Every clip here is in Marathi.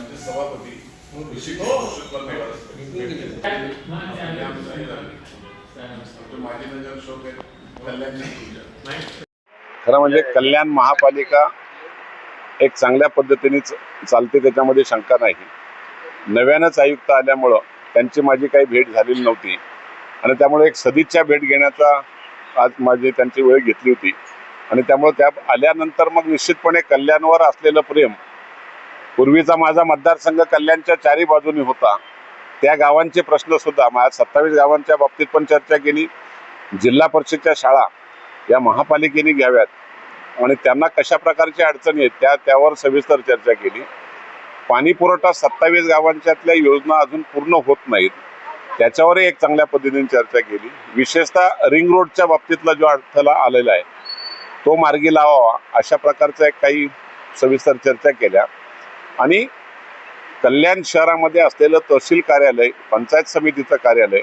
आमचे सभापती माजी नगरसेवक खरं म्हणजे कल्याण महापालिका एक चांगल्या पद्धतीने चालते, त्याच्यामध्ये शंका नाही. नव्यानंच आयुक्त आल्यामुळं त्यांची माझी काही भेट झालेली नव्हती आणि त्यामुळे एक सदिच्छा भेट घेण्याचा आज माझी त्यांची वेळ घेतली होती आणि त्यामुळे त्या आल्यानंतर मग निश्चितपणे कल्याणवर असलेलं प्रेम, पूर्वीचा माझा मतदारसंघ कल्याणच्या चारी बाजूनी होता, त्या गावांचे प्रश्न सुद्धा, माझ्या 27 गावांच्या बाबतीत पण चर्चा केली. जिल्हा परिषदच्या शाळा या महापालिकेने घ्याव्यात आणि त्यांना कशा प्रकारच्या अडचणी आहेत त्यावर सविस्तर चर्चा केली. पाणी पुरवठा 27 गावांच्यातल्या योजना अजून पूर्ण होत नाहीत, त्याच्यावरही एक चांगल्या पद्धतीने चर्चा केली. विशेषतः रिंग रोडच्या बाबतीतला जो अडथळा आलेला आहे तो मार्गी लावावा, अशा प्रकारच्या काही सविस्तर चर्चा केल्या. आणि कल्याण शहरामध्ये असलेलं तहसील कार्यालय, पंचायत समितीचं कार्यालय,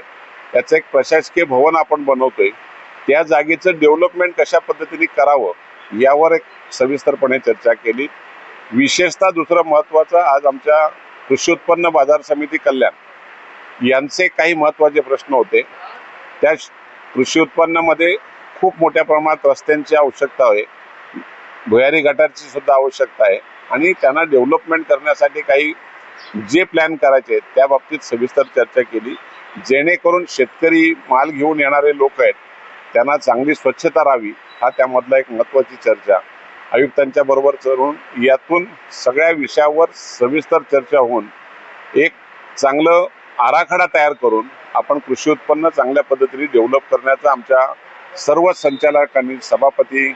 याचं एक प्रशासकीय भवन आपण बनवतोय, त्या जागेचं डेव्हलपमेंट कशा पद्धतीने करावं यावर एक सविस्तरपणे चर्चा केली. विशेषतः दुसरं महत्त्वाचं, आज आमच्या कृषी उत्पन्न बाजार समिती कल्याण यांचे काही महत्त्वाचे प्रश्न होते. त्या कृषी उत्पन्नामध्ये खूप मोठ्या प्रमाणात रस्त्यांची आवश्यकता आहे, भुयारी गटारची सुद्धा आवश्यकता आहे आणि त्यांना डेव्हलपमेंट करण्यासाठी काही जे प्लॅन करायचे त्या बाबतीत सविस्तर चर्चा केली, जेणेकरून शेतकरी माल घेऊन येणारे लोक आहेत त्यांना चांगली स्वच्छता राहावी, हा त्यामधला एक महत्त्वाची चर्चा. आयुक्तांच्या बरोबर चढून यातून सगळ्या विषयावर सविस्तर चर्चा होऊन एक चांगलं आराखडा तयार करून आपण कृषी उत्पन्न चांगल्या पद्धतीने डेव्हलप करण्याचं आमच्या सर्व संचालकांनी, सभापती,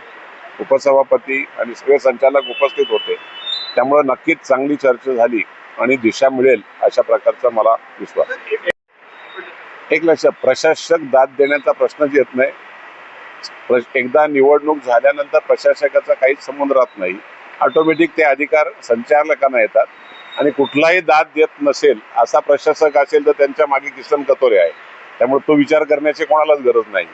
उपसभापती आणि सगळे संचालक उपस्थित होते. त्यामुळे नक्कीच चांगली चर्चा झाली आणि दिशा मिळेल अशा प्रकारचा मला विश्वास. एक लक्षात, प्रशासक दाद देण्याचा प्रश्नच येत नाही. एकदा निवडणूक झाल्यानंतर प्रशासकाचा काहीच संबंध राहत नाही, ऑटोमॅटिक ते अधिकार संचालकांना येतात आणि कुठलाही दाद देत नसेल असा प्रशासक असेल तर त्यांच्या मागे किसन कथोरे आहे, त्यामुळे तो विचार करण्याची कोणालाच गरज नाही.